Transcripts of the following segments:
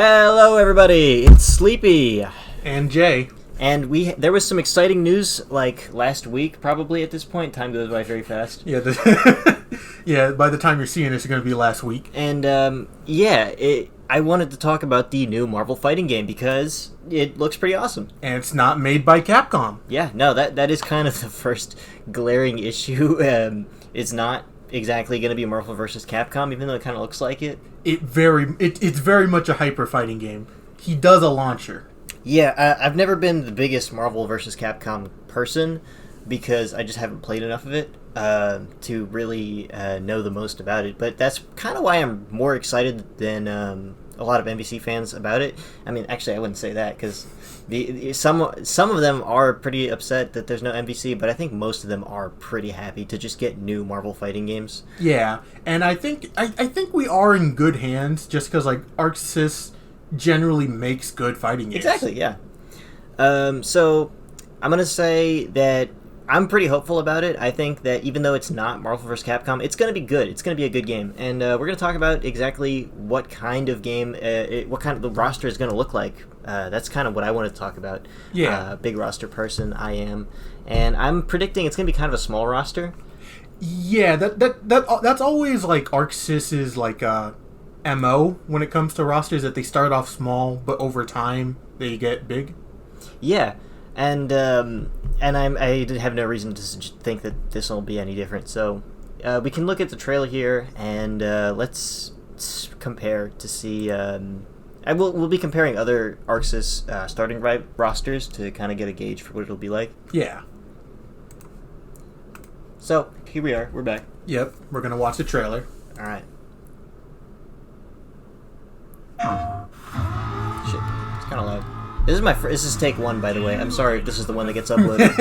Hello, everybody. It's Sleepy and Jay, and there was some exciting news like last week. Probably at this point, time goes by very fast. Yeah, yeah. By the time you're seeing this, it's going to be last week. And I wanted to talk about the new Marvel fighting game because it looks pretty awesome. And it's not made by Capcom. Yeah, no, that is kind of the first glaring issue. It's not exactly going to be Marvel versus Capcom, even though it kind of looks like it. It's very much a hyper fighting game. He does a launcher. Yeah, I've never been the biggest Marvel versus Capcom person because I just haven't played enough of it to really know the most about it. But that's kind of why I'm more excited than a lot of NBC fans about it. I mean, actually, I wouldn't say that because some of them are pretty upset that there's no NBC, but I think most of them are pretty happy to just get new Marvel fighting games. Yeah, and I think we are in good hands just because like ArcSys generally makes good fighting games. Exactly, yeah. So I'm gonna say that I'm pretty hopeful about it. I think that even though it's not Marvel vs. Capcom, it's going to be good. It's going to be a good game. And we're going to talk about exactly what kind of game, what kind of the roster is going to look like. That's kind of what I want to talk about. Yeah. Big roster person, I am. And I'm predicting it's going to be kind of a small roster. Yeah, that's always like ArcSys's like MO when it comes to rosters, that they start off small, but over time they get big. Yeah. And I have no reason to think that this will be any different. So we can look at the trailer here and let's compare to see. We'll be comparing other ArcSys starting rosters to kind of get a gauge for what it'll be like. Yeah. So here we are. We're back. Yep. We're gonna watch the trailer. All right. Shit. It's kind of loud. This is take one, by the way. I'm sorry if this is the one that gets uploaded.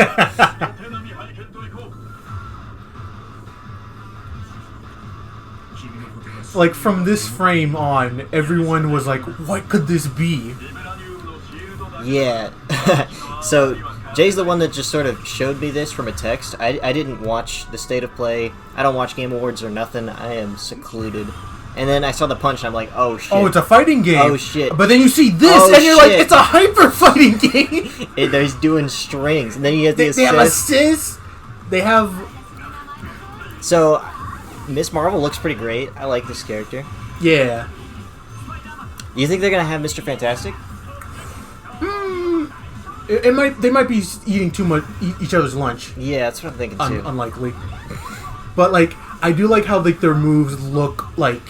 Like, from this frame on, everyone was like, what could this be? Yeah. So, Jay's the one that just sort of showed me this from a text. I didn't watch the State of Play. I don't watch Game Awards or nothing. I am secluded. And then I saw the punch, and I'm like, oh, shit. Oh, it's a fighting game. Oh, shit. But then you see this, and you're like, it's a hyper fighting game. There's doing strings. And then you get the assist. They have assists. They have... So, Miss Marvel looks pretty great. I like this character. Yeah. You think they're going to have Mr. Fantastic? They might be eating too much each other's lunch. Yeah, that's what I'm thinking, too. Unlikely. But, like, I do like how, like, their moves look, like...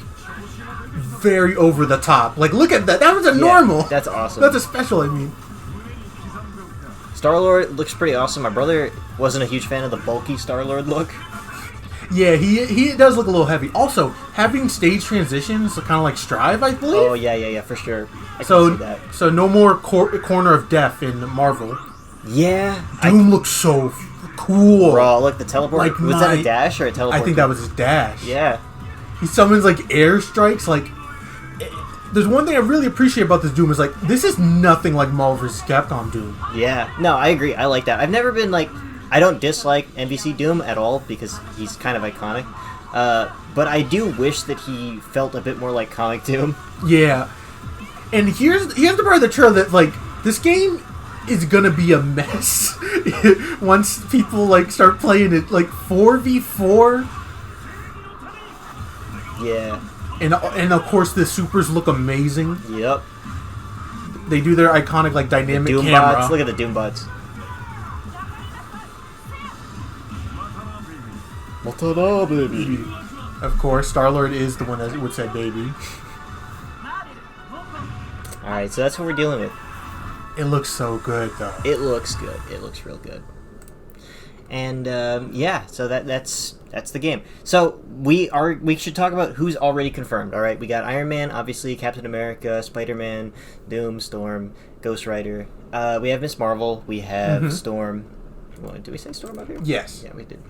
very over the top. Like, look at that. That was a normal. That's awesome. That's a special, I mean. Star-Lord looks pretty awesome. My brother wasn't a huge fan of the bulky Star-Lord look. Yeah, he does look a little heavy. Also, having stage transitions, kind of like Strive, I believe. Oh, yeah, for sure. I can see that. So no more corner of death in Marvel. Yeah. Doom looks so cool. Bro, look, the teleport. Like, was that a dash or a teleport? I think that was his dash. Yeah. He summons, like, air strikes, like... There's one thing I really appreciate about this Doom is, like, this is nothing like Marvel vs. Capcom Doom. Yeah. No, I agree. I like that. I've never been, like... I don't dislike NBC Doom at all because he's kind of iconic. But I do wish that he felt a bit more like comic Doom. Yeah. And here's the part of the trailer that, like, this game is gonna be a mess. Once people, like, start playing it, like, 4v4... Yeah. And of course the supers look amazing. Yep. They do their iconic like dynamic Doom camera. bots. Look at the Doom bots. Baby. Of course, Star-Lord is the one that would say baby. Alright, so that's what we're dealing with. It looks so good though. It looks good. It looks real good. And yeah, so that's the game. So we should talk about who's already confirmed. All right, we got Iron Man, obviously, Captain America, Spider-Man, Doom, Storm, Ghost Rider. We have Miss Marvel. We have Storm. Did we say Storm up here? Yes. Yeah, we did.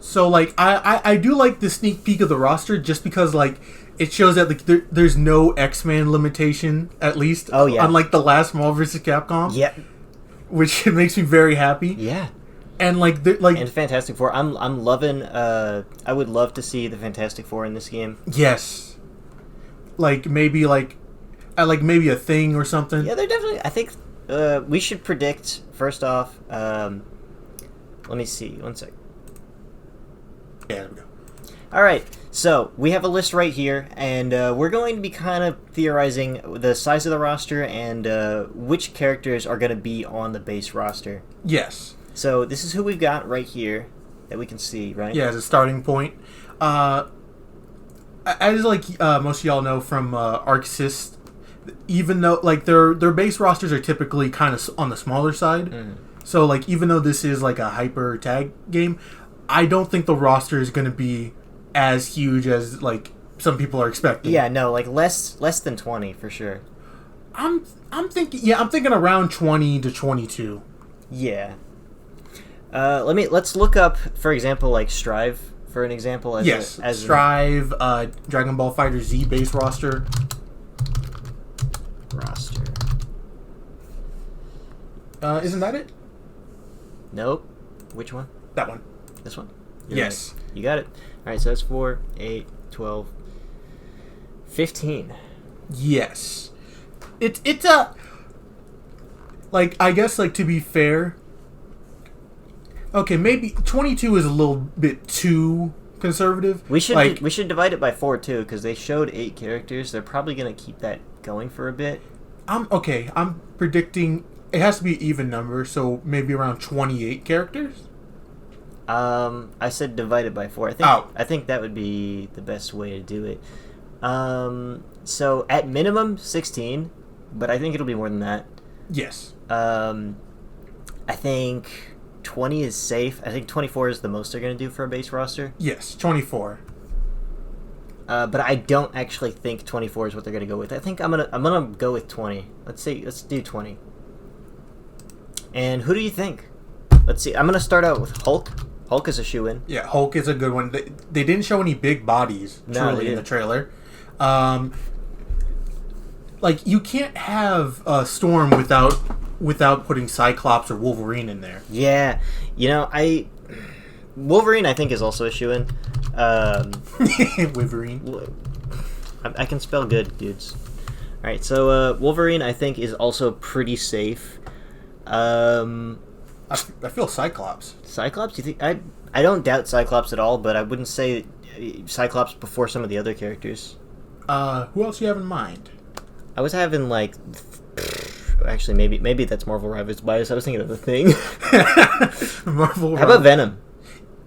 So like I do like the sneak peek of the roster just because like it shows that like there's no X-Men limitation, at least. Oh yeah. Unlike the last Marvel vs. Capcom. Yeah. Which makes me very happy. Yeah. And like and Fantastic Four, I'm loving. I would love to see the Fantastic Four in this game. Yes. Like maybe like Like maybe a thing or something. Yeah, they're definitely. I think we should predict first off. Let me see. One sec. Yeah, there we go. All right, so we have a list right here, and we're going to be kind of theorizing the size of the roster and which characters are going to be on the base roster. Yes. So this is who we've got right here that we can see, right? Yeah, as a starting point. As most of y'all know from Arc Sys, even though like their base rosters are typically kind of on the smaller side, so like even though this is like a hyper tag game, I don't think the roster is going to be as huge as like some people are expecting. Yeah, no, like less than 20 for sure. I'm thinking around 20 to 22. Yeah. Let's look up, for example, like Strive for an example. As Strive, Dragon Ball Fighter Z base roster. Isn't that it? Nope. Which one? That one. This one? Yes. Right. You got it. All right, so that's 4, 8, 12, 15. Yes. It's a... Like, I guess, like, to be fair... Okay, maybe 22 is a little bit too conservative. We should divide it by 4, too, because they showed 8 characters. They're probably going to keep that going for a bit. I'm predicting... It has to be even number, so maybe around 28 characters? I said divided by 4. I think that would be the best way to do it. So at minimum 16, but I think it'll be more than that. Yes. I think 20 is safe. I think 24 is the most they're going to do for a base roster. Yes, 24. But I don't actually think 24 is what they're going to go with. I think I'm gonna go with 20. Let's do 20. And who do you think? Let's see. I'm gonna start out with Hulk. Hulk is a shoo-in. Yeah, Hulk is a good one. They didn't show any big bodies truly in the trailer. Like you can't have Storm without putting Cyclops or Wolverine in there. Yeah, Wolverine I think is also a shoo-in. Wolverine. I can spell good, dudes. All right, so Wolverine I think is also pretty safe. I feel Cyclops. Cyclops? You think? I don't doubt Cyclops at all, but I wouldn't say Cyclops before some of the other characters. Who else do you have in mind? I was having like, actually maybe that's Marvel Rivals bias. I was thinking of the Thing. Marvel. How about Venom?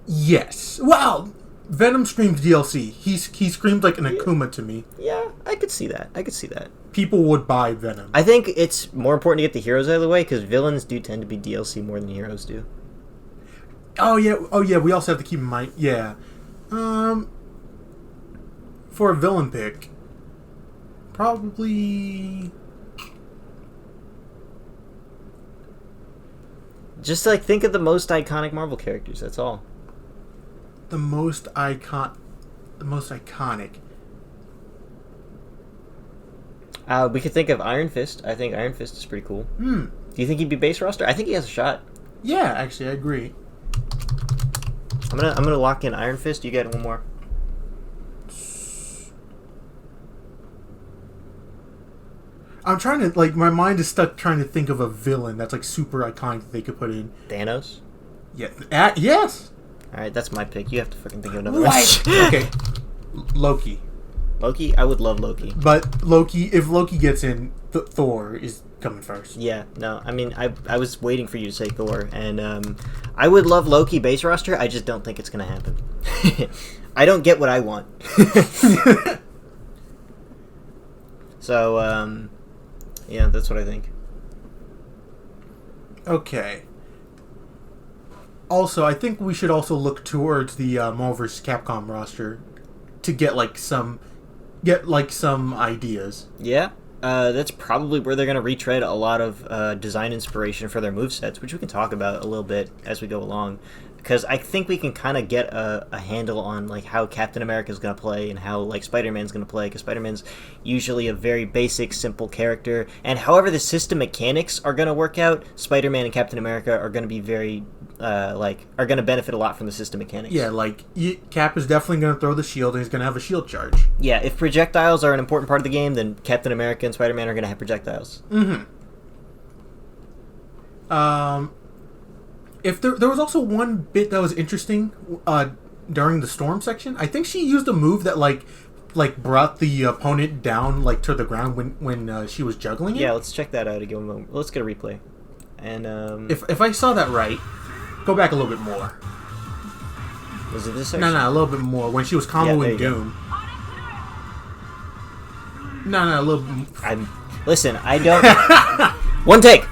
Yes. Wow. Venom screams DLC. He screamed like an Akuma to me. Yeah, I could see that. People would buy Venom. I think it's more important to get the heroes out of the way because villains do tend to be DLC more than heroes do. Oh yeah. We also have to keep in mind. Yeah. For a villain pick, probably. Just like think of the most iconic Marvel characters. That's all. The most iconic. We could think of Iron Fist. I think Iron Fist is pretty cool. Do you think he'd be base roster? I think he has a shot. Yeah, actually, I agree. I'm gonna lock in Iron Fist. You get one more. I'm trying to my mind is stuck trying to think of a villain that's like super iconic that they could put in. Thanos. Yeah. Yes. All right, that's my pick. You have to fucking think of another one. Okay. Loki. Loki? I would love Loki. But Loki, if Loki gets in, Thor is coming first. Yeah, no, I mean, I was waiting for you to say Thor, and I would love Loki base roster, I just don't think it's going to happen. I don't get what I want. So, yeah, that's what I think. Okay. Also, I think we should also look towards the Marvel vs. Capcom roster to get some ideas. Yeah, that's probably where they're going to retread a lot of design inspiration for their movesets, which we can talk about a little bit as we go along. Because I think we can kind of get a handle on how Captain America is going to play and how Spider-Man's going to play. Because Spider-Man's usually a very basic, simple character, and however the system mechanics are going to work out, Spider-Man and Captain America are going to be very are going to benefit a lot from the system mechanics. Yeah, like Cap is definitely going to throw the shield, and he's going to have a shield charge. Yeah, if projectiles are an important part of the game, then Captain America and Spider-Man are going to have projectiles. Mm-hmm. If there was also one bit that was interesting during the storm section. I think she used a move that like brought the opponent down like to the ground when she was juggling it. Yeah, let's check that out again. Let's get a replay. And if I saw that right, go back a little bit more. Was it this section? No, a little bit more when she was comboing Doom. No, a little. Listen. I don't. One take.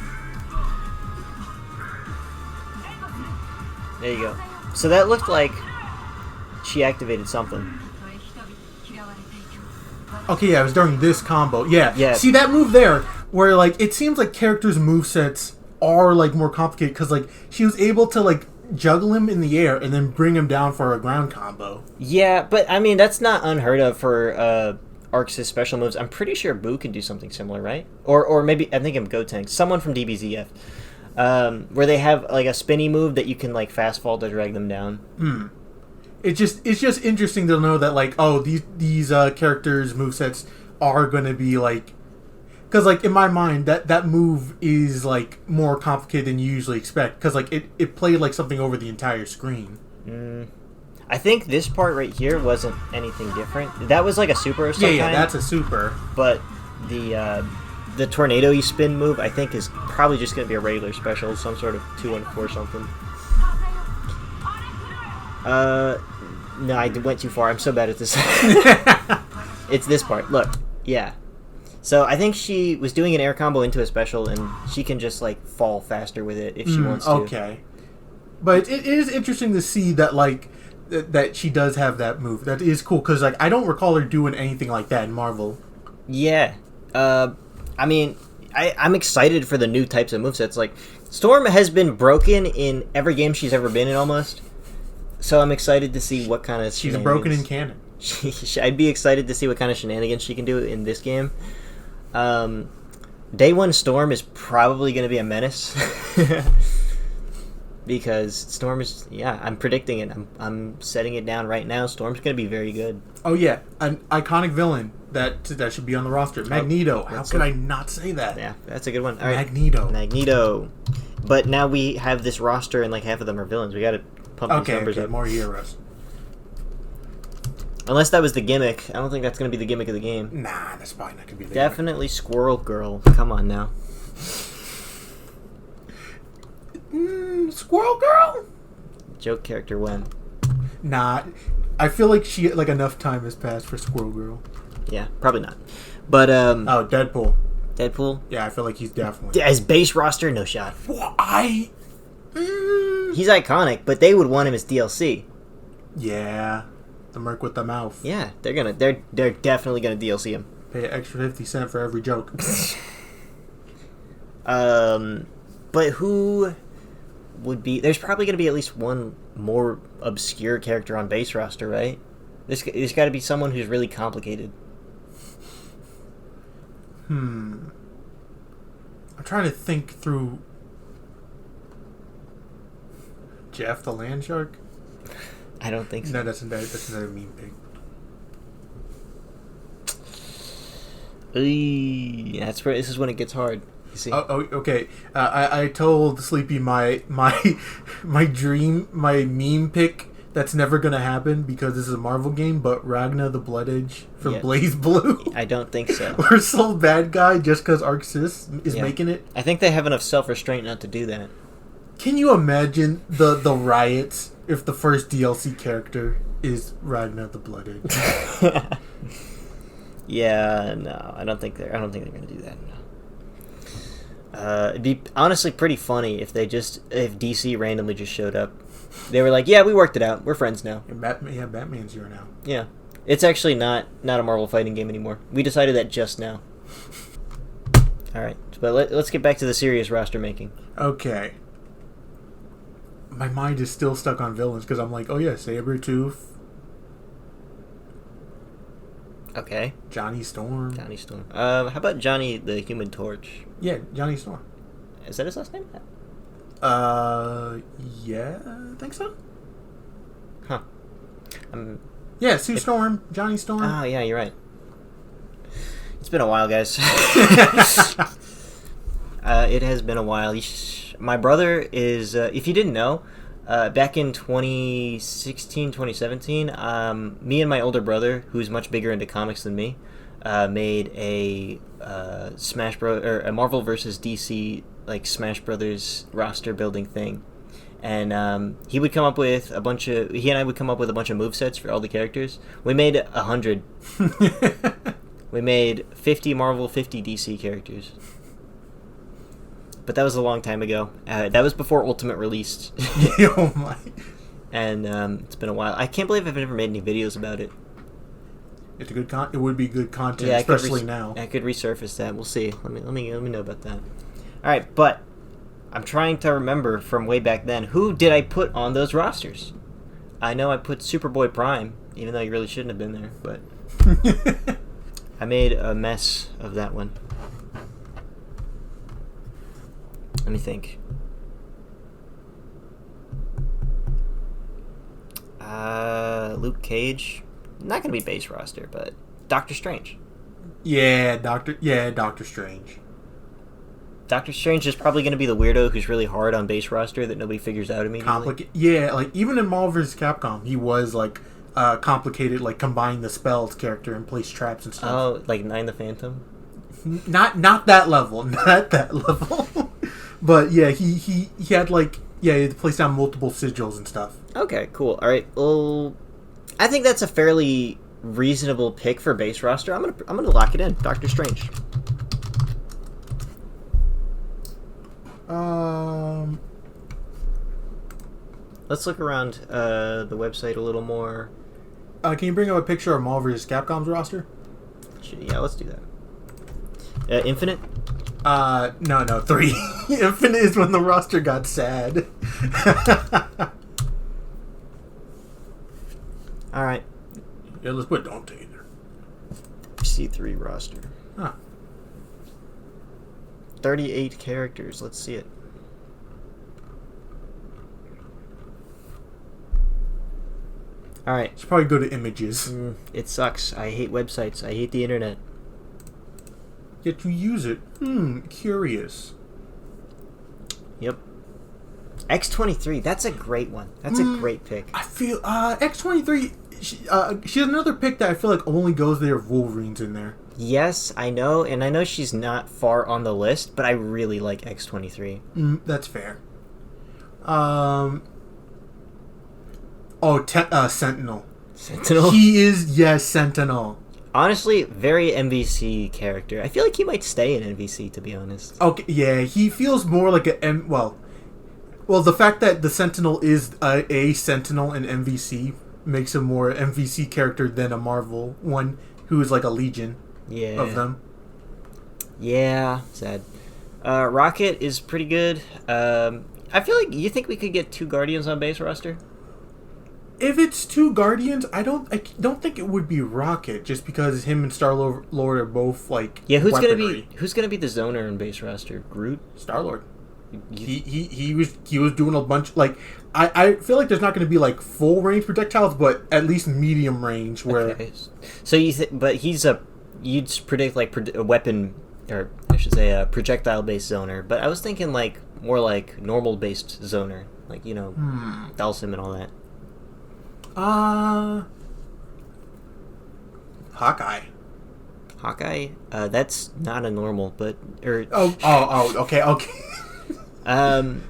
There you go. So that looked like she activated something. Okay, yeah, it was during this combo. Yeah. Yeah. See that move there, where like it seems like characters' movesets are like more complicated because like she was able to like juggle him in the air and then bring him down for a ground combo. Yeah, but I mean that's not unheard of for Arx's special moves. I'm pretty sure Boo can do something similar, right? Or maybe I'm thinking of Gotenks. Someone from DBZF. Where they have like a spinny move that you can like fast fall to drag them down. It's just interesting to know that like these characters' movesets are going to be like, because like in my mind that move is like more complicated than you usually expect because like it played like something over the entire screen. I think this part right here wasn't anything different. That was like a super of some kind. Yeah, that's a super. But the tornado-y spin move, I think, is probably just going to be a regular special, some sort of 2-1-4 something. No, I went too far. I'm so bad at this. It's this part. Look, yeah. So I think she was doing an air combo into a special, and she can just like fall faster with it if she wants to. Okay. But it is interesting to see that like that she does have that move. That is cool because like I don't recall her doing anything like that in Marvel. Yeah. I mean, I'm excited for the new types of movesets. Like, Storm has been broken in every game she's ever been in, almost. So I'm excited to see what kind of She's broken in canon. I'd be excited to see what kind of shenanigans she can do in this game. Day 1 Storm is probably going to be a menace. Because Storm is... Yeah, I'm predicting it. I'm setting it down right now. Storm's going to be very good. Oh, yeah. An iconic villain that should be on the roster. Magneto. How could I not say that? Yeah, that's a good one. All right. Magneto. But now we have this roster and like half of them are villains. We got to pump these numbers up. More heroes. Unless that was the gimmick. I don't think that's going to be the gimmick of the game. Nah, that's probably not going to be the Definitely gimmick. Squirrel Girl. Come on now. Squirrel Girl? Joke character when? Nah, I feel like enough time has passed for Squirrel Girl. Yeah, probably not. But Deadpool. Deadpool? Yeah, I feel like he's definitely... As base roster, no shot. Well, He's iconic, but they would want him as DLC. Yeah, the merc with the mouth. Yeah, they're definitely gonna DLC him. Pay an extra 50 cents for every joke. But who would be... There's probably gonna be at least one more obscure character on base roster, right? There's got to be someone who's really complicated. I'm trying to think through. Jeff the Land Shark? I don't think so. No, that's another meme pig. That's where this is when it gets hard. You see? Oh, okay. I told Sleepy my dream, my meme pick that's never gonna happen because this is a Marvel game, but Ragna the Blood Edge from Blaze Blue. I don't think so. We're sole bad guy just because Arxis is making it. I think they have enough self-restraint not to do that. Can you imagine the riots if the first DLC character is Ragna the Blood Edge? Yeah, no, I don't think they're gonna do that. No. It'd be honestly pretty funny if DC randomly just showed up. They were like, "Yeah, we worked it out. We're friends now." Batman's here now. Yeah, it's actually not a Marvel fighting game anymore. We decided that just now. All right, but let's get back to the serious roster making. Okay. My mind is still stuck on villains because I'm like, oh yeah, Sabretooth. Okay. Johnny Storm. How about Johnny the Human Torch? Yeah, Johnny Storm. Is that his last name? Yeah, I think so. Huh. Yeah, Sue Storm, Johnny Storm. Oh, yeah, you're right. It's been a while, guys. It has been a while. My brother is, if you didn't know, back in 2016, 2017, me and my older brother, who's much bigger into comics than me, made a a Marvel versus DC like Smash Brothers roster building thing, and he and I would come up with a bunch of movesets for all the characters. We made 100. We made 50 Marvel, 50 DC characters. But that was a long time ago. That was before Ultimate released. Oh my! And it's been a while. I can't believe I've never made any videos about it. It's a good it would be good content, especially now. I could resurface that. We'll see. Let me know about that. All right, but I'm trying to remember from way back then. Who did I put on those rosters? I know I put Superboy Prime, even though he really shouldn't have been there. But I made a mess of that one. Let me think. Luke Cage. Not gonna be base roster, but Doctor Strange. Yeah, Doctor Strange. Doctor Strange is probably gonna be the weirdo who's really hard on base roster that nobody figures out immediately. Yeah, like even in Marvel vs. Capcom, he was like complicated, like combine the spells character and place traps and stuff. Oh, like Nine the Phantom. Not that level, not that level. But yeah, he had like he had to place down multiple sigils and stuff. Okay, cool. All right. Well, I think that's a fairly reasonable pick for base roster. I'm gonna lock it in. Doctor Strange. Let's look around the website a little more. Can you bring up a picture of Marvel vs. Capcom's roster? Yeah, let's do that. Infinite? No, 3. Infinite is when the roster got sad. Alright. Yeah, let's put Dante in there. C3 roster. Huh. 38 characters. Let's see it. Alright. Should probably go to images. It sucks. I hate websites. I hate the internet. Yet you use it. Curious. Yep. X-23. That's a great one. That's a great pick. I feel X-23. She has another pick that I feel like only goes there if Wolverine's in there. Yes, I know, and I know she's not far on the list, but I really like X-23. That's fair. Sentinel. Sentinel? He is, yes, Sentinel. Honestly, very MVC character. I feel like he might stay in MVC, to be honest. Okay, yeah, he feels more like well, the fact that the Sentinel is a Sentinel in MVC makes him more MVC character than a Marvel one who is like a Legion of them. Yeah, sad. Rocket is pretty good. I feel like, you think we could get 2 Guardians on base roster? If it's 2 Guardians, I don't think it would be Rocket, just because him and Star-Lord are both like who's weaponry. gonna be the zoner in base roster? Groot? Star-Lord. He was doing a bunch like I feel like there's not going to be like full range projectiles, but at least medium range where. Okay. So but you'd predict like a weapon, or I should say a projectile based zoner. But I was thinking like more like normal based zoner, like Dalsim and all that. Hawkeye. That's not a normal, but okay. Then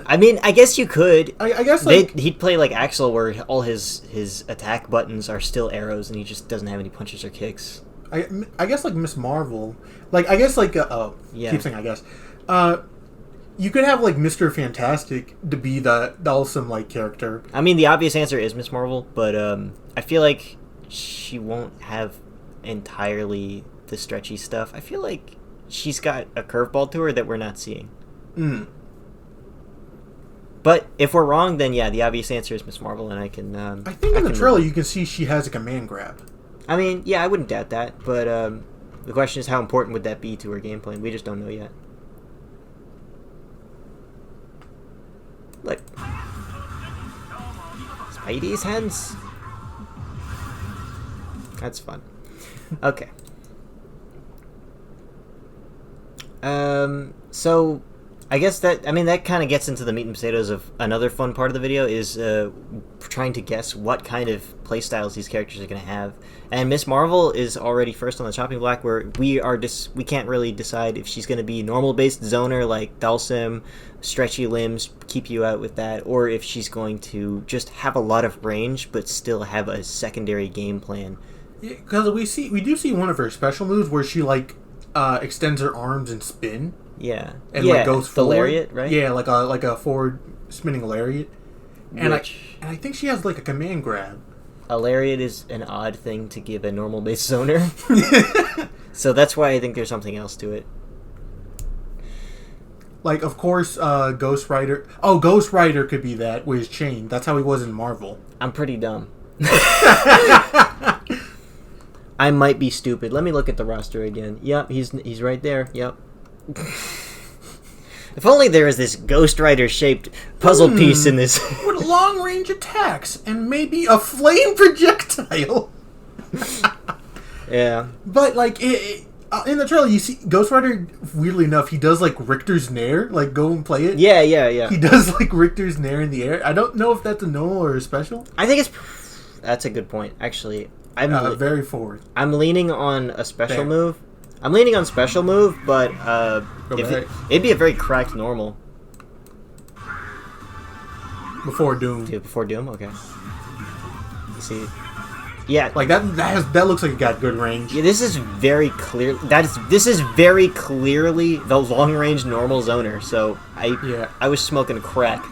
I mean, I guess you could. I guess like he'd play like Axel, where all his attack buttons are still arrows, and he just doesn't have any punches or kicks. I guess like Miss Marvel, like I guess like keep saying I guess, you could have like Mr. Fantastic to be the Dalsim like character. I mean, the obvious answer is Miss Marvel, but I feel like she won't have entirely the stretchy stuff. I feel like she's got a curveball to her that we're not seeing. But if we're wrong, then yeah, the obvious answer is Miss Marvel, and I can. I think in the trailer you can see she has a command grab. I mean, yeah, I wouldn't doubt that, but the question is how important would that be to her gameplay? We just don't know yet. Heidi's hands? That's fun. Okay. So I guess that kind of gets into the meat and potatoes of another fun part of the video is trying to guess what kind of playstyles these characters are going to have. And Miss Marvel is already first on the chopping block, where we can't really decide if she's going to be normal based zoner like Dalsim, stretchy limbs, keep you out with that, or if she's going to just have a lot of range but still have a secondary game plan. Because we do see one of her special moves where she extends her arms and spin. Yeah, and goes forward. The lariat, right? Yeah, like a forward spinning lariat. And I think she has like a command grab. A lariat is an odd thing to give a normal base zoner, so that's why I think there's something else to it. Like, of course, Ghost Rider. Oh, Ghost Rider could be that with his chain. That's how he was in Marvel. I'm pretty dumb. I might be stupid. Let me look at the roster again. Yep, he's right there. Yep. If only there was this Ghost Rider shaped puzzle piece in this. With long range attacks and maybe a flame projectile. Yeah. But in the trailer, you see Ghost Rider. Weirdly enough, he does like Richter's Nair. Like, go and play it. Yeah. He does like Richter's Nair in the air. I don't know if that's a normal or a special. I think that's a good point. Actually, I'm very forward. I'm leaning on a special move. I'm leaning on special move, but it'd be a very cracked normal. Before Doom. Yeah, before Doom? Okay. You see? Yeah. Like, that looks like it got good range. Yeah, this is very clear. This is very clearly the long-range normal zoner, so I was smoking crack.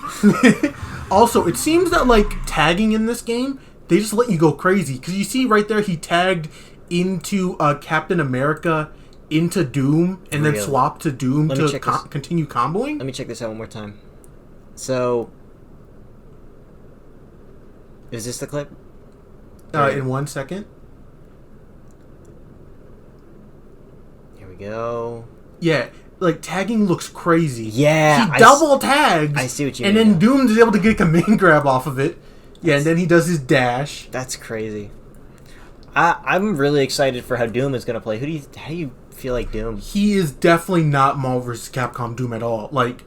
Also, it seems that, like, tagging in this game, they just let you go crazy. Because you see right there, he tagged into Captain America into Doom and then swapped to Doom to continue comboing. Let me check this out one more time. So, is this the clip? In 1 second. Here we go. Yeah, like, tagging looks crazy. Yeah. He double tags. I see what you mean. And then Doom is able to get a command grab off of it. Yeah, and then he does his dash. That's crazy. I'm really excited for how Doom is going to play. How do you feel like Doom? He is definitely not Marvel vs. Capcom Doom at all. Like,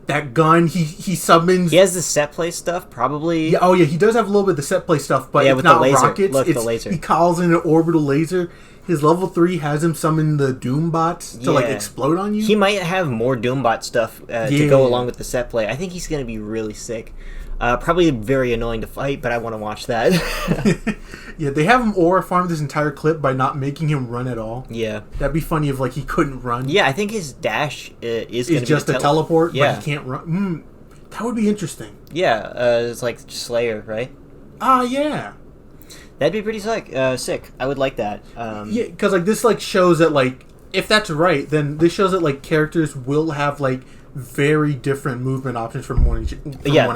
that gun, he summons... He has the set play stuff, probably. Yeah, oh yeah, he does have a little bit of the set play stuff, but it's with not the laser. rockets. Look, the laser. He calls in an orbital laser. His level 3 has him summon the Doom bots to like explode on you. He might have more Doombot stuff to go along with the set play. I think he's going to be really sick. Probably very annoying to fight, but I want to watch that. Yeah, they have him aura farm this entire clip by not making him run at all. Yeah. That'd be funny if, like, he couldn't run. Yeah, I think his dash is going to be just a teleport, yeah. But he can't run. That would be interesting. Yeah, it's like Slayer, right? Yeah. That'd be pretty sick. I would like that. Yeah, because, like, this, like, shows that, like, if that's right, then this shows that, like, characters will have, like, very different movement options from one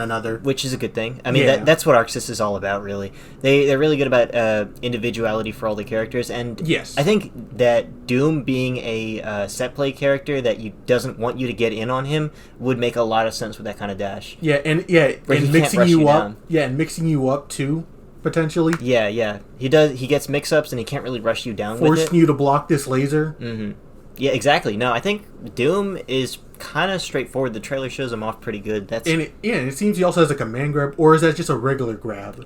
another, which is a good thing. I mean, that's what Arc Sys is all about, really. They're really good about individuality for all the characters, and yes, I think that Doom being a set play character that doesn't want you to get in on him would make a lot of sense with that kind of dash. And mixing you up. Yeah, and mixing you up too. Potentially. Yeah. He gets mix-ups and he can't really rush you down with it. Forcing you to block this laser. Mm-hmm. Yeah, exactly. No, I think Doom is kind of straightforward. The trailer shows him off pretty good. It seems he also has a command grab, or is that just a regular grab?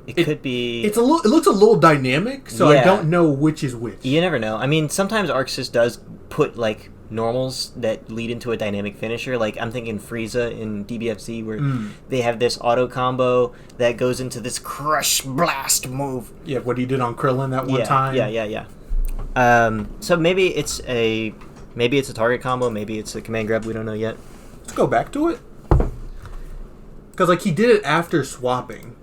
It could be. It looks a little dynamic, so I don't know which is which. You never know. I mean, sometimes Arc Sys does put like normals that lead into a dynamic finisher. Like I'm thinking Frieza in DBFZ, where they have this auto combo that goes into this crush blast move. Yeah, what he did on Krillin that one time. Yeah. So maybe it's a target combo, maybe it's a command grab. We don't know yet. Let's go back to it, because like he did it after swapping.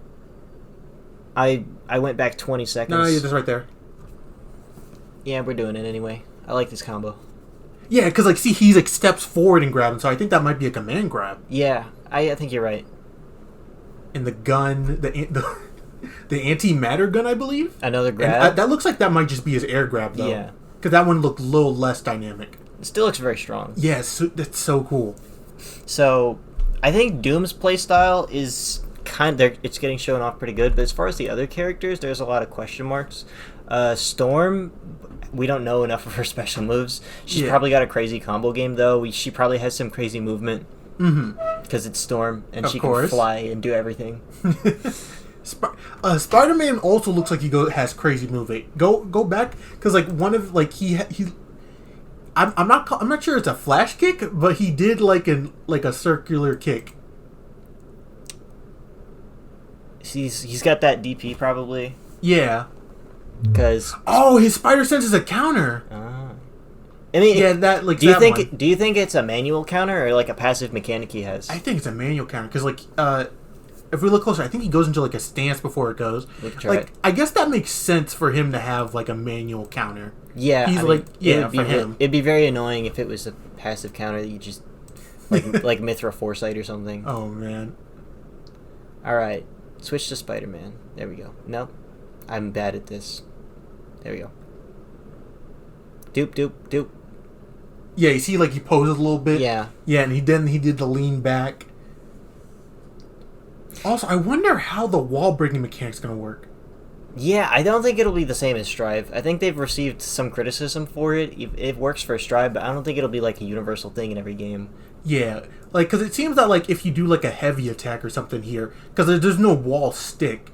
I went back 20 seconds. No, you're just right there. Yeah, we're doing it anyway. I like this combo. Yeah, because like see, he's like steps forward and grabbing, so I think that might be a command grab. Yeah, I think you're right. And the gun, the antimatter gun, I believe. Another grab. That looks like that might just be his air grab, though. Yeah. Because that one looked a little less dynamic. It still looks very strong. Yes, that's so cool. So, I think Doom's playstyle is it's getting shown off pretty good. But as far as the other characters, there's a lot of question marks. Storm, we don't know enough of her special moves. She's probably got a crazy combo game though. She probably has some crazy movement because it's Storm and she can fly and do everything. Spider-Man also looks like has crazy movement. Go back because like one of like he. I'm not sure it's a flash kick, but he did like a circular kick. He's got that DP probably. Yeah. Because his spider sense is a counter. I mean, yeah, that like. Do you think it's a manual counter or like a passive mechanic he has? I think it's a manual counter because like if we look closer, I think he goes into like a stance before it goes. Like I guess that makes sense for him to have like a manual counter. Yeah, he's for him. It'd be very annoying if it was a passive counter that you just like Mithra Foresight or something. Oh man. All right, switch to Spider-Man. There we go. Nope, I'm bad at this. There we go. Doop. Yeah, you see, like he poses a little bit. Yeah, and he did the lean back. Also, I wonder how the wall breaking mechanic's gonna work. Yeah, I don't think it'll be the same as Strive. I think they've received some criticism for it. It works for Strive, but I don't think it'll be like a universal thing in every game. Yeah, like because it seems that like if you do like a heavy attack or something here, because there's no wall stick.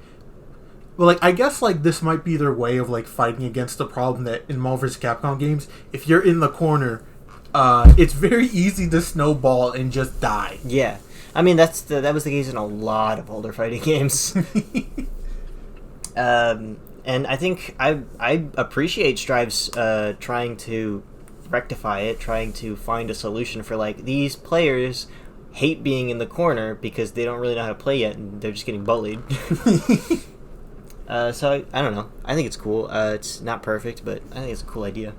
But like I guess like this might be their way of like fighting against the problem that in Marvel vs. Capcom games, if you're in the corner, it's very easy to snowball and just die. Yeah, I mean that was the case in a lot of older fighting games. And I think I appreciate Strive's trying to rectify it, trying to find a solution for like these players hate being in the corner because they don't really know how to play yet and they're just getting bullied. So I don't know. I think it's cool. It's not perfect, but I think it's a cool idea.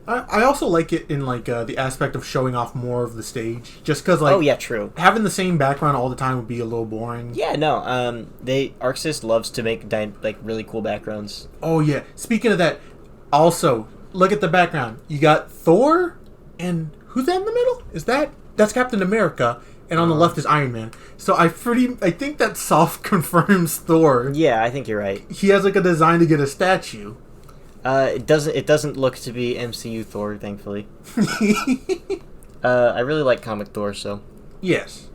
I also like it in like the aspect of showing off more of the stage, just because like true. Having the same background all the time would be a little boring. Yeah, no. ArcSys loves to make like really cool backgrounds. Oh yeah. Speaking of that, also look at the background. You got Thor, and who's that in the middle? That's Captain America, and on the left is Iron Man. So I think that soft confirms Thor. Yeah, I think you're right. He has like a design to get a statue. It doesn't look to be MCU Thor, thankfully. I really like comic Thor, so. Yes.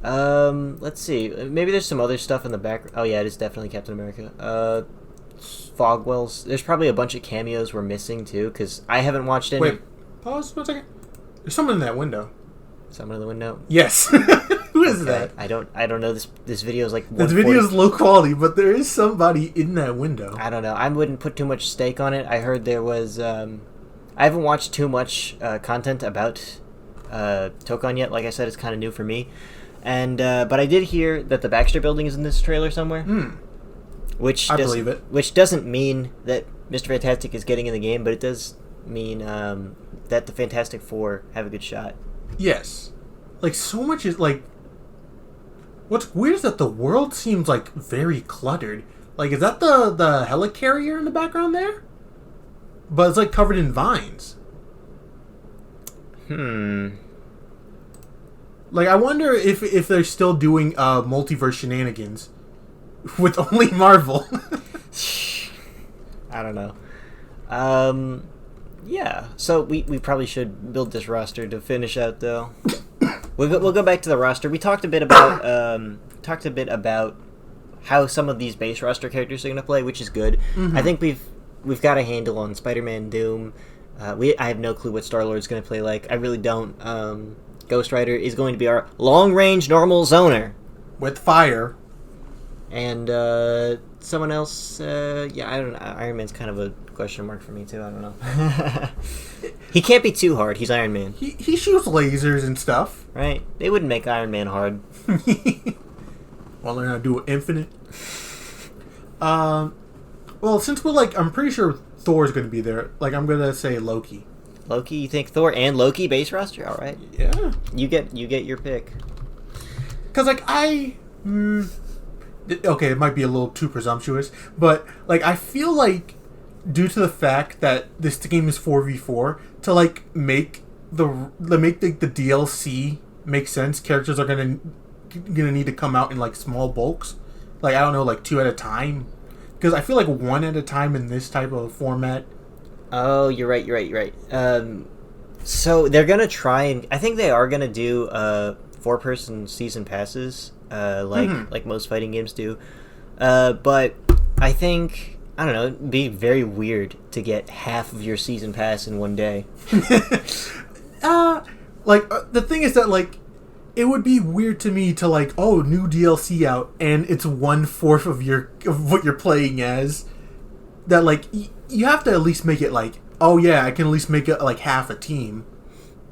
Let's see. Maybe there's some other stuff in the back. Oh yeah, it is definitely Captain America. Fogwell's. There's probably a bunch of cameos we're missing too, because I haven't watched any. Wait, pause 1 second. There's someone in that window. Someone in the window. Yes. Who is that? I don't know. This video is like. This video is low quality, but there is somebody in that window. I don't know. I wouldn't put too much stake on it. I heard there was. I haven't watched too much content about Tokon yet. Like I said, it's kind of new for me, and but I did hear that the Baxter Building is in this trailer somewhere. I believe it. Which doesn't mean that Mr. Fantastic is getting in the game, but it does mean that the Fantastic Four have a good shot. Yes. Like, so much is, like... What's weird is that the world seems, like, very cluttered. Like, is that the helicarrier in the background there? But it's, like, covered in vines. Like, I wonder if they're still doing multiverse shenanigans with only Marvel. I don't know. Yeah, so we probably should build this roster to finish out, though. We'll go back to the roster. We talked a bit about how some of these base roster characters are going to play, which is good. I think we've got a handle on Spider-Man, Doom. I have no clue what Star-Lord's going to play like. I really don't. Ghost Rider is going to be our long-range normal zoner with fire. And someone else, I don't know. Iron Man's kind of a question mark for me too. I don't know. He can't be too hard. He's Iron Man. He shoots lasers and stuff. Right? They wouldn't make Iron Man hard. Well, they're gonna do Infinite. Well, since we're like, I'm pretty sure Thor's gonna be there. Like, I'm gonna say Loki. Loki? You think Thor and Loki base roster? All right. Yeah. You get your pick. Cause like okay, it might be a little too presumptuous, but like I feel like due to the fact that this game is 4v4, to like make the DLC make sense, characters are gonna gonna need to come out in like small bulks, like I don't know, like 2 at a time, because I feel like 1 at a time in this type of format. Oh, you're right. So they're gonna try and I think they are gonna do 4-person season passes, like most fighting games do. But I think I don't know, it'd be very weird to get half of your season pass in one day. The thing is that like it would be weird to me to like, oh, new DLC out and it's 1/4 of what you're playing as. That like you have to at least make it like, oh yeah, I can at least make it like half a team.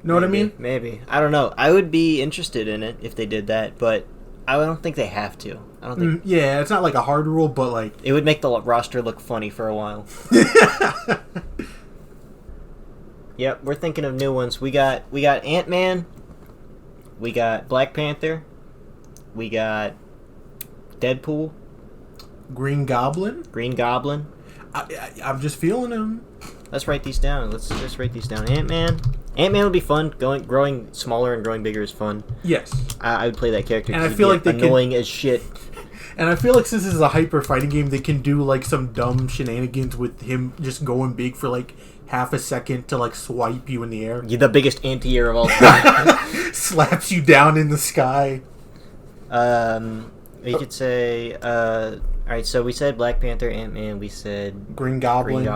Know what I mean? Maybe. I don't know. I would be interested in it if they did that, but I don't think they have to. I don't think. Yeah, it's not like a hard rule, but like it would make the roster look funny for a while. Yep, we're thinking of new ones. We got Ant-Man. We got Black Panther. We got Deadpool. Green Goblin. I'm just feeling him. Let's write these down. Let's just write these down. Ant-Man would be fun. Growing smaller and growing bigger is fun. Yes. I would play that character. And I feel like annoying as shit. And I feel like since this is a hyper fighting game, they can do like some dumb shenanigans with him just going big for like half a second to like swipe you in the air. You're the biggest anti-air of all time. Slaps you down in the sky. We could say, alright, so we said Black Panther, Ant-Man, we said Green Goblin.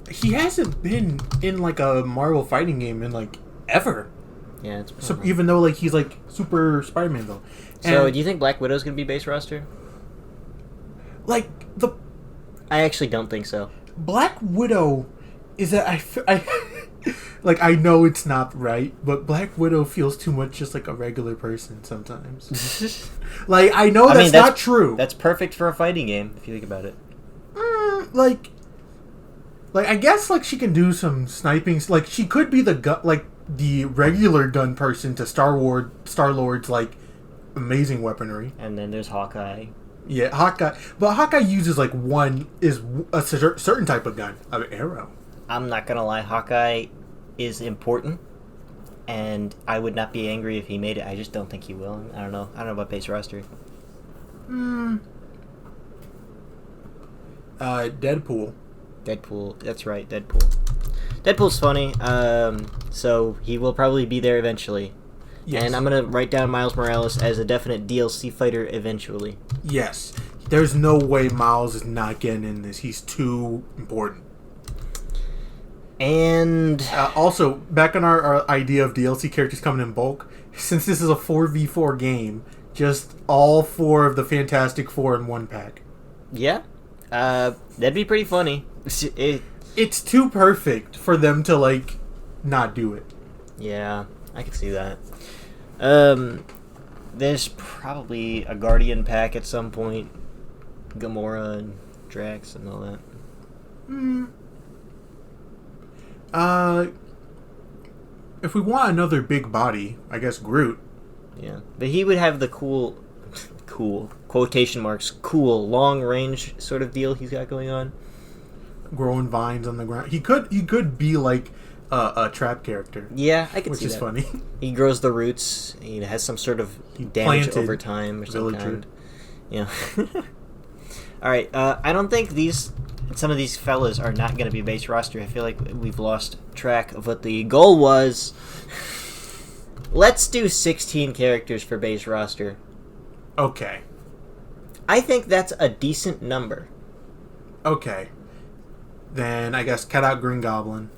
He hasn't been in like a Marvel fighting game in like ever. Yeah, it's so, even though like he's like super Spider-Man though. So do you think Black Widow's gonna be base roster? Like I actually don't think so. Black Widow is that I like I know it's not right, but Black Widow feels too much just like a regular person sometimes. Like I know that's not true. That's perfect for a fighting game if you think about it. Like I guess like she can do some sniping. Like she could be the regular gun person to Star-Lord's like amazing weaponry. And then there's Hawkeye. Yeah, Hawkeye. But Hawkeye uses like a certain type of gun, an arrow. I'm not gonna lie, Hawkeye is important, and I would not be angry if he made it. I just don't think he will. I don't know about base roster. Deadpool. That's right, Deadpool. Deadpool's funny, so he will probably be there eventually. Yes. And I'm going to write down Miles Morales as a definite DLC fighter eventually. Yes. There's no way Miles is not getting in this. He's too important. And also, back on our idea of DLC characters coming in bulk, since this is a 4v4 game, just all 4 of the Fantastic Four in one pack. Yeah. That'd be pretty funny. It's too perfect for them to, like, not do it. Yeah, I could see that. There's probably a Guardian pack at some point. Gamora and Drax and all that. If we want another big body, I guess Groot. Yeah, but he would have the cool quotation marks, cool long range sort of deal he's got going on. Growing vines on the ground. He could be like a trap character. Yeah, I could see that. Which is funny. He grows the roots. He has some sort of damage over time or something. Yeah. All right. I don't think some of these fellas are not going to be base roster. I feel like we've lost track of what the goal was. Let's do 16 characters for base roster. Okay. I think that's a decent number. Okay. Then I guess cut out Green Goblin.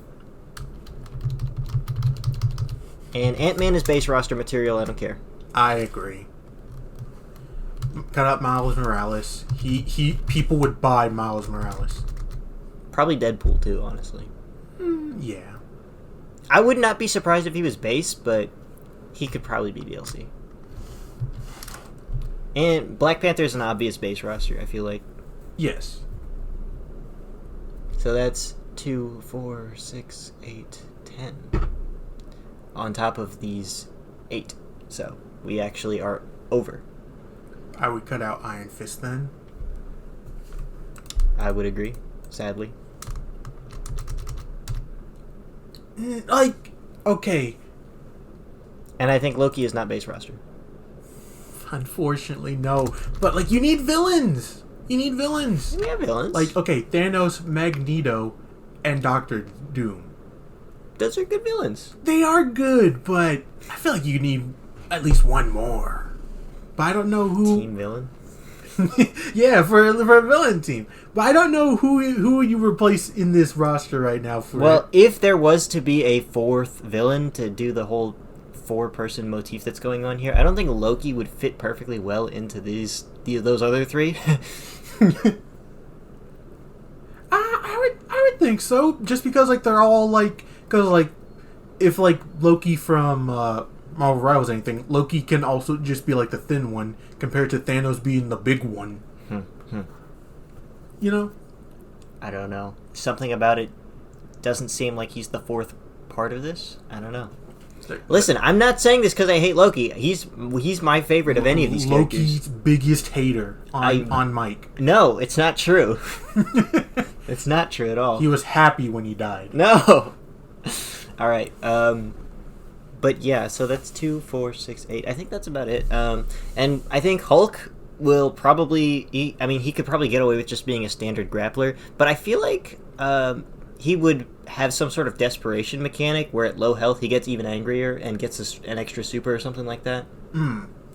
And Ant-Man is base roster material. I don't care. I agree. Cut out Miles Morales. People would buy Miles Morales. Probably Deadpool too, honestly. Yeah. I would not be surprised if he was base, but he could probably be DLC. And Black Panther is an obvious base roster, I feel like. Yes. So that's 2, 4, 6, 8, 10. On top of these 8. So we actually are over. I would cut out Iron Fist then. I would agree, sadly. Like, okay. And I think Loki is not base roster. Unfortunately, no. But, like, you need villains. You need villains. We have villains. Like, okay, Thanos, Magneto, and Doctor Doom. Those are good villains. They are good, but I feel like you need at least one more. But I don't know who. Team villain? Yeah, for a villain team. But I don't know who you replace in this roster right now. Well, if there was to be a fourth villain to do the whole 4-person motif that's going on here, I don't think Loki would fit perfectly well into those other 3. I would think so. Just because like they're all like, because like if like Loki from Marvel Rivals anything, Loki can also just be like the thin one compared to Thanos being the big one. You know? I don't know. Something about it doesn't seem like he's the fourth part of this. I don't know. Listen, I'm not saying this because I hate Loki. He's my favorite of any of these characters. Loki's biggest hater on Mike. No, it's not true. It's not true at all. He was happy when he died. No. All right. But yeah, so that's 2, 4, 6, 8. I think that's about it. And I think Hulk will probably. He could probably get away with just being a standard grappler. But I feel like he would have some sort of desperation mechanic where at low health he gets even angrier and gets an extra super or something like that.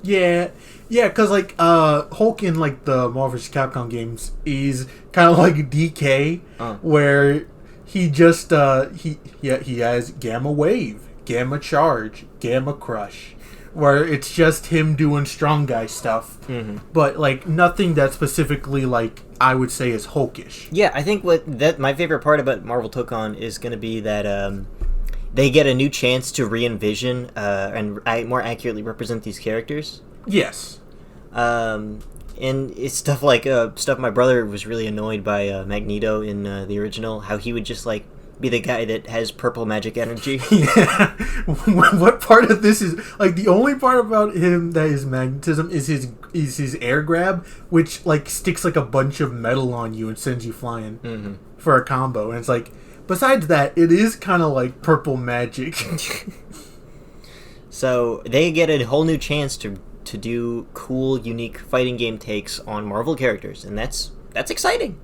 Yeah, because like Hulk in like the Marvel vs. Capcom games is kind of like DK, where he just he has Gamma Wave, Gamma Charge, Gamma Crush, where it's just him doing strong guy stuff, but like nothing that specifically like I would say is Hulkish. Yeah, I think my favorite part about Marvel Tokon is going to be that they get a new chance to re-envision and more accurately represent these characters. Yes. And it's stuff like stuff my brother was really annoyed by Magneto in the original, how he would just like be the guy that has purple magic energy. Yeah. What part of this is like the only part about him that is magnetism is his air grab, which like sticks like a bunch of metal on you and sends you flying for a combo. And it's like, besides that, it is kind of like purple magic. So they get a whole new chance to do cool, unique fighting game takes on Marvel characters, and that's exciting.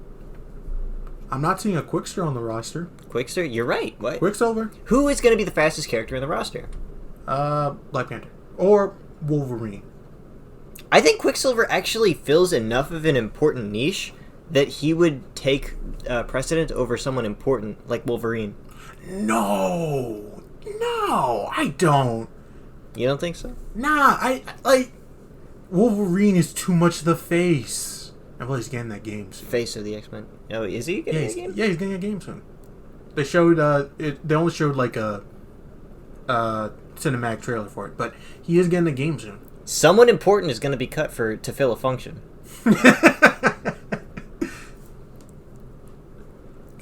I'm not seeing a Quicksilver on the roster. Quicksilver? You're right. What? Quicksilver? Who is going to be the fastest character in the roster? Black Panther. Or Wolverine. I think Quicksilver actually fills enough of an important niche that he would take precedent over someone important like Wolverine. No, I don't. You don't think so? Nah, I like Wolverine is too much the face. I believe he's getting that game soon. Face of the X-Men. Oh, is he getting a game? Yeah, he's getting a game soon. They showed they only showed like a cinematic trailer for it, but he is getting a game soon. Someone important is going to be cut to fill a function.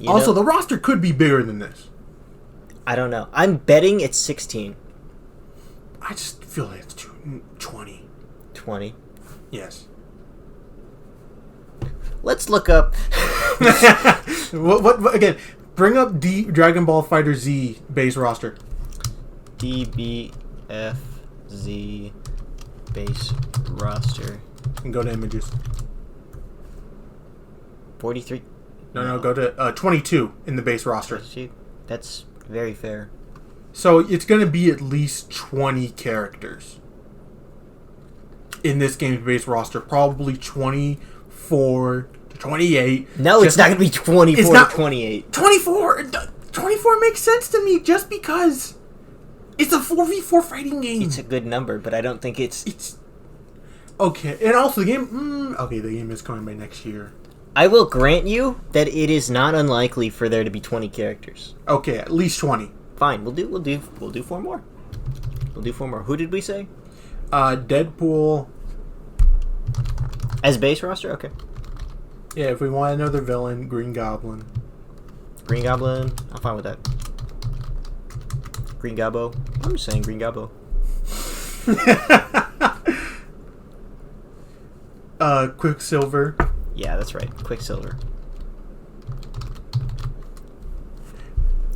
Also, the roster could be bigger than this. I don't know. I'm betting it's 16. I just feel like it's 20. 20? Yes. Let's look up. What again? Bring up Dragon Ball Fighter Z base roster. DBFZ base roster. And go to images. 43. No, go to 22 in the base roster. That's very fair. So it's going to be at least 20 characters in this game's base roster. Probably 24 to 28. No, it's not going to be 24 to 28. 24 makes sense to me just because it's a 4v4 fighting game. It's a good number, but I don't think it's... Okay, and also the game... the game is coming by next year. I will grant you that it is not unlikely for there to be 20 characters. Okay, at least 20. Fine, we'll do 4 more. We'll do 4 more. Who did we say? Deadpool. As base roster? Okay. Yeah, if we want another villain, Green Goblin. Green Goblin? I'm fine with that. Green Gobbo? I'm just saying Green Gobbo. Quicksilver. Yeah, that's right. Quicksilver.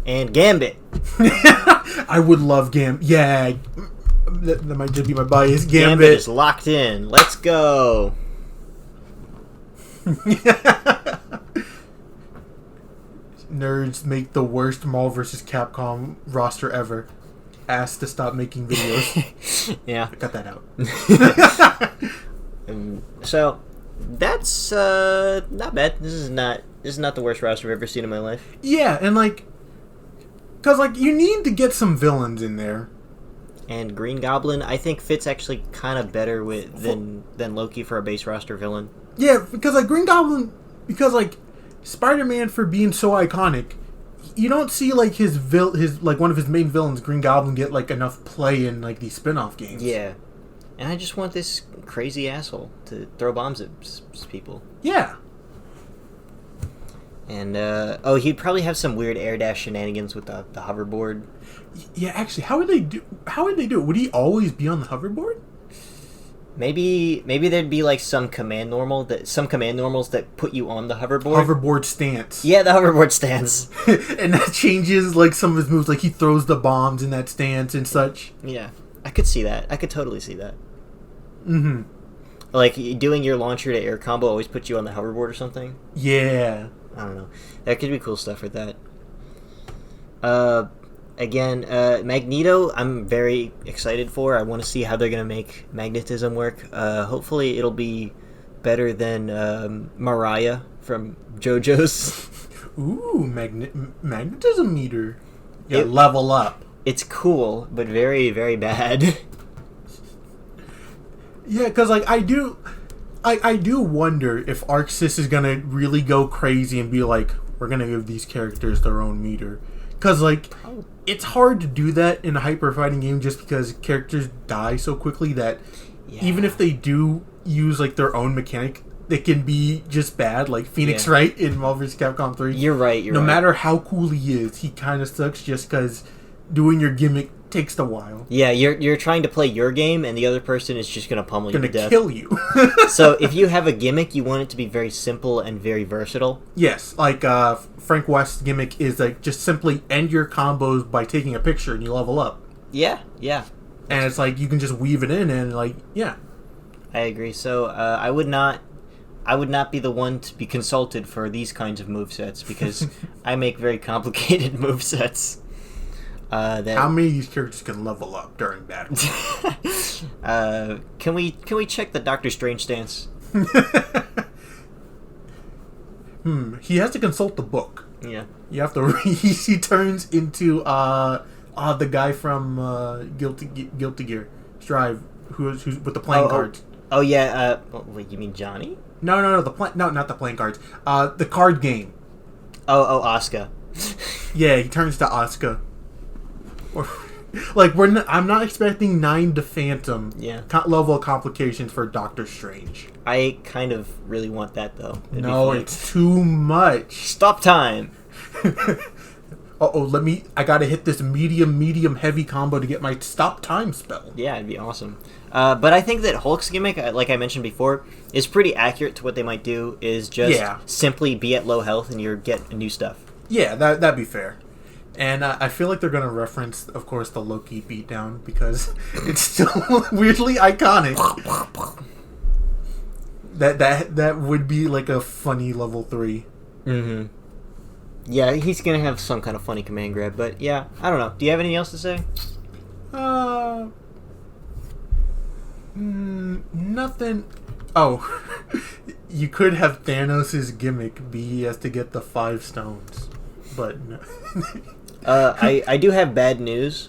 And Gambit. I would love Yeah. That might just be my bias. Gambit is locked in. Let's go. Nerds make the worst Marvel vs. Capcom roster ever. Asked to stop making videos. Yeah. Cut that out. So, that's not bad. This is not the worst roster I've ever seen in my life. Yeah, and like, cause like you need to get some villains in there. And Green Goblin, I think, fits actually kind of better than Loki for a base roster villain. Yeah, because like Green Goblin, because like Spider-Man, for being so iconic, you don't see like his like one of his main villains, Green Goblin, get like enough play in like these spin-off games. Yeah, and I just want this crazy asshole to throw bombs at people. Yeah. And he'd probably have some weird air dash shenanigans with the hoverboard. Yeah, actually, how would they do it? Would he always be on the hoverboard? Maybe there'd be like some command normals that put you on the hoverboard. Hoverboard stance. Yeah, the hoverboard stance. And that changes like some of his moves, like he throws the bombs in that stance and such. Yeah, I could see that. I could totally see that. Mm-hmm. Like doing your launcher to air combo always puts you on the hoverboard or something. Yeah. I don't know. That could be cool stuff with that. Again, Magneto, I'm very excited for. I want to see how they're going to make magnetism work. Hopefully it'll be better than Mariah from JoJo's. Ooh, magnetism meter. Yeah, level up. It's cool, but very, very bad. Yeah, because like I do wonder if ArcSys is going to really go crazy and be like, we're going to give these characters their own meter. Because, like, it's hard to do that in a hyper-fighting game just because characters die so quickly that even if they do use, like, their own mechanic, they can be just bad. Like, Phoenix Wright in Marvel vs. Capcom 3. You're right, No matter how cool he is, he kind of sucks just because doing your gimmick takes a while. Yeah, you're trying to play your game, and the other person is just going to pummel you to death. Kill you. So, if you have a gimmick, you want it to be very simple and very versatile. Yes, like Frank West's gimmick is like just simply end your combos by taking a picture and you level up. Yeah. And it's like you can just weave it in and like, yeah. I agree. So, I would not be the one to be consulted for these kinds of movesets because I make very complicated movesets. How many of these characters can level up during battle? Can we check the Doctor Strange stance? He has to consult the book. Yeah. You have to read. He turns into the guy from Guilty Gear Strive, who's with the playing cards. Oh yeah. Wait, you mean Johnny? No, not the playing cards. The card game. Oh, Asuka. Yeah, he turns to Asuka. Or, like I'm not expecting 9 to Phantom level of complications for Doctor Strange. I kind of really want that though. No, it's too much. Stop time. I gotta hit this medium heavy combo to get my stop time spell. Yeah, it'd be awesome. But I think that Hulk's gimmick, like I mentioned before, is pretty accurate to what they might do. Is just simply be at low health and you get new stuff. Yeah, that'd be fair. And I feel like they're going to reference, of course, the Loki beatdown because it's still weirdly iconic. That would be like a funny level 3. Mm-hmm. Yeah, he's going to have some kind of funny command grab, but yeah, I don't know. Do you have anything else to say? Nothing. Oh, you could have Thanos' gimmick be he has to get the 5 stones, but no. I do have bad news.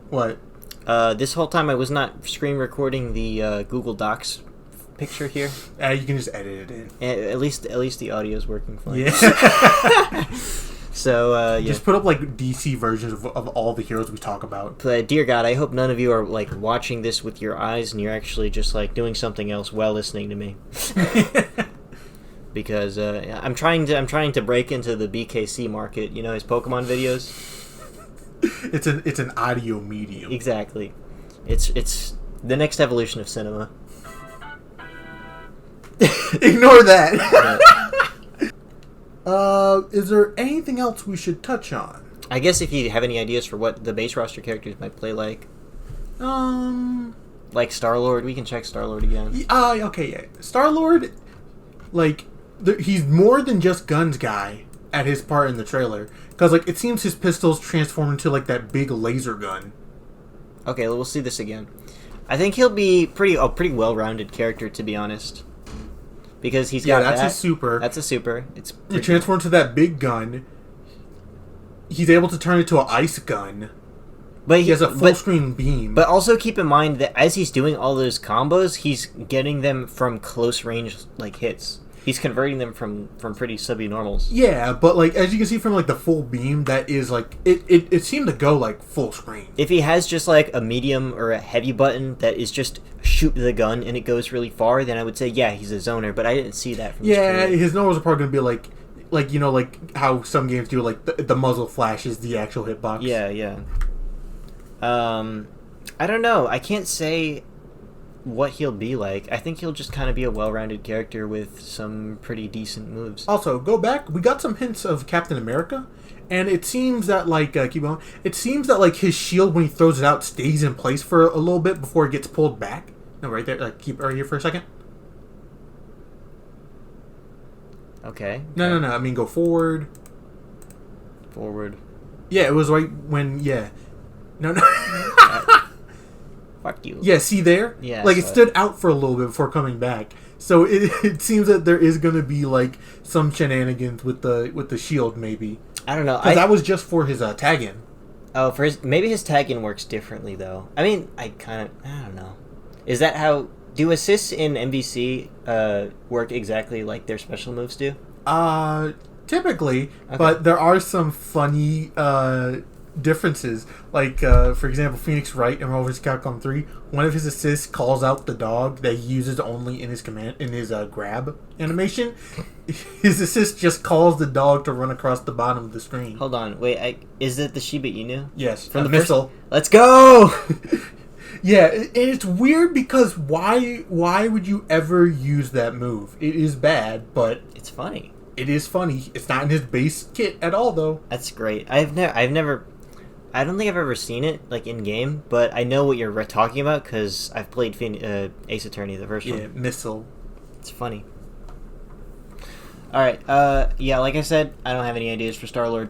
What? This whole time I was not screen recording the Google Docs picture here. You can just edit it in. At least the audio is working fine. Yeah. So just put up like DC versions of all the heroes we talk about. But dear God, I hope none of you are like watching this with your eyes and you're actually just like doing something else while listening to me. Because I'm trying to break into the BKC market. You know, his Pokemon videos. It's an audio medium. Exactly. It's the next evolution of cinema. Ignore that. Is there anything else we should touch on? I guess if you have any ideas for what the base roster characters might play like. Like Star-Lord? We can check Star-Lord again. Okay, yeah. Star-Lord, like, he's more than just guns guy at his part in the trailer. Because, like, it seems his pistols transform into, like, that big laser gun. Okay, we'll see this again. I think he'll be a pretty well-rounded character, to be honest. Because he's got that's his super. That's a super. It transforms to that big gun. He's able to turn it to an ice gun. But he has a full-screen beam. But also keep in mind that as he's doing all those combos, he's getting them from close-range, like, hits. He's converting them from pretty subby-normals. Yeah, but, like, as you can see from, like, the full beam, that is, like, it seemed to go, like, full screen. If he has just, like, a medium or a heavy button that is just shoot the gun and it goes really far, then I would say, yeah, he's a zoner, but I didn't see that from his normals are probably going to be, like, you know, like, how some games do, like, the muzzle flash is the actual hitbox. Yeah. I don't know. I can't say what he'll be like. I think he'll just kind of be a well-rounded character with some pretty decent moves. Also, go back. We got some hints of Captain America, and it seems that, like, keep going. It seems that, like, his shield, when he throws it out, stays in place for a little bit before it gets pulled back. No, right there. Like, keep right here for a second. Okay. No. I mean, go forward. Forward. Yeah, it was right when, yeah. No. Fuck you. Yeah, see there? Yeah. Like, it stood out for a little bit before coming back. So it seems that there is going to be, like, some shenanigans with the shield, maybe. I don't know. Because that was just for his tag-in. Oh, maybe his tag-in works differently, though. I mean, I don't know. Is that how... Do assists in MVC work exactly like their special moves do? Typically. Okay. But there are some funny differences. Like, for example, Phoenix Wright in Marvel vs. Capcom 3, one of his assists calls out the dog that he uses only in his grab animation. His assist just calls the dog to run across the bottom of the screen. Hold on, wait, is it the Shiba Inu? Yes, from the missile. Let's go! Yeah, and it's weird because why would you ever use that move? It is bad, but it's funny. It is funny. It's not in his base kit at all, though. That's great. I don't think I've ever seen it, like, in-game, but I know what you're talking about because I've played Ace Attorney, the first one. Yeah, missile. It's funny. Alright, yeah, like I said, I don't have any ideas for Star-Lord.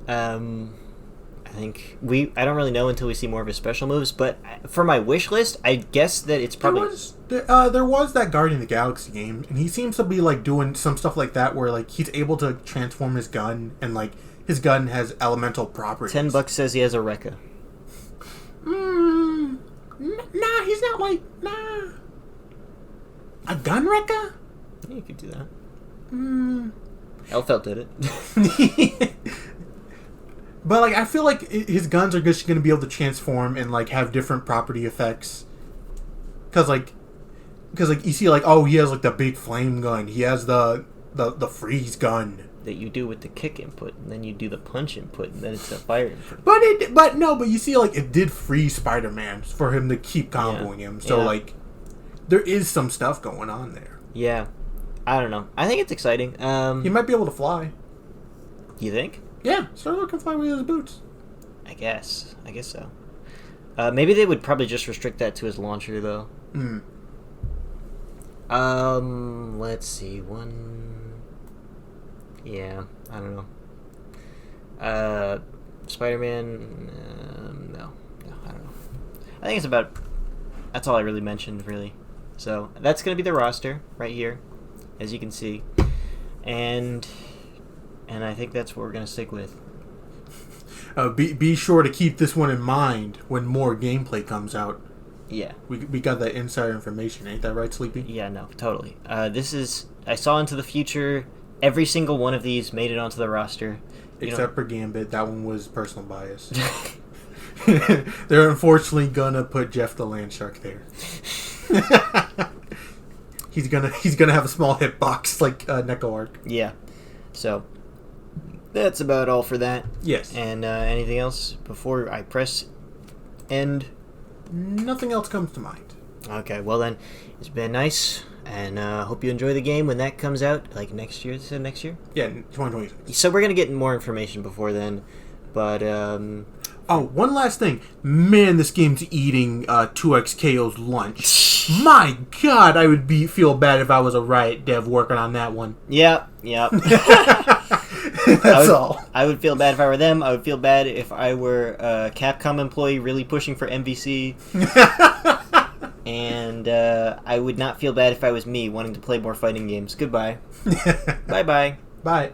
I think I don't really know until we see more of his special moves, but for my wish list, I guess that it's probably... There was that Guardian of the Galaxy game, and he seems to be, like, doing some stuff like that where, like, he's able to transform his gun, and, like, his gun has elemental properties. $10 says he has a Rekka. Nah, he's not, like, nah. A gun Rekka? Yeah, you could do that. Elfelt did it. But, like, I feel like his guns are just going to be able to transform and, like, have different property effects. Because, like, you see, like, oh, he has, like, the big flame gun. He has the freeze gun. That you do with the kick input, and then you do the punch input, and then it's a fire input. But you see, like, it did freeze Spider-Man for him to keep comboing him. So, like, there is some stuff going on there. Yeah. I don't know. I think it's exciting. He might be able to fly. You think? Yeah, Star-Lord can fly with his boots. I guess so. Maybe they would probably just restrict that to his launcher, though. Let's see. Yeah, I don't know. Spider-Man... No, I don't know. I think that's all I really mentioned, really. So, that's going to be the roster, right here, as you can see. And I think that's what we're going to stick with. Be sure to keep this one in mind when more gameplay comes out. Yeah. We got that insider information, ain't that right, Sleepy? Yeah, no, totally. I saw Into the Future. Every single one of these made it onto the roster. Except for Gambit. That one was personal bias. They're unfortunately gonna put Jeff the Landshark there. He's gonna have a small hitbox like Neko Arc. Yeah. So that's about all for that. Yes. And anything else before I press end? Nothing else comes to mind. Okay, well then, it's been nice, and hope you enjoy the game when that comes out, like next year. Is it next year? Yeah, 2026. So we're gonna get more information before then, but Oh, one last thing. Man, this game's eating 2XKO's lunch. My God, I would feel bad if I was a Riot dev working on that one. Yep. That's all. I would feel bad if I were them. I would feel bad if I were a Capcom employee really pushing for MVC. And I would not feel bad if I was me wanting to play more fighting games. Goodbye. Bye-bye. Bye.